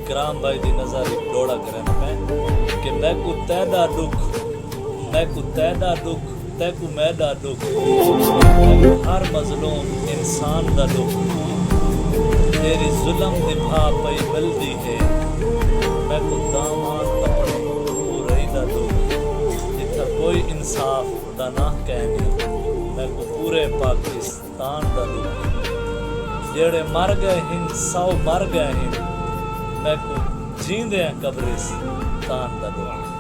इकराम भाई दी नज़र एक दौड़ा करन मैं कि मैं को तैदा दुख तैकू मैदा दुख हर मजलूम इंसान दा दुख तेरी जुल्म दी भा पई मिलदी है मैं को दामान कपड़े पूरे दा दुख जिथा कोई इंसाफ दा ना कहनी मैं को पूरे पाकिस्तान दा दुख जेड़े मर गए हिन 100 मर गए हिन मैं को जींदे कब्रिस्तान दा दुख।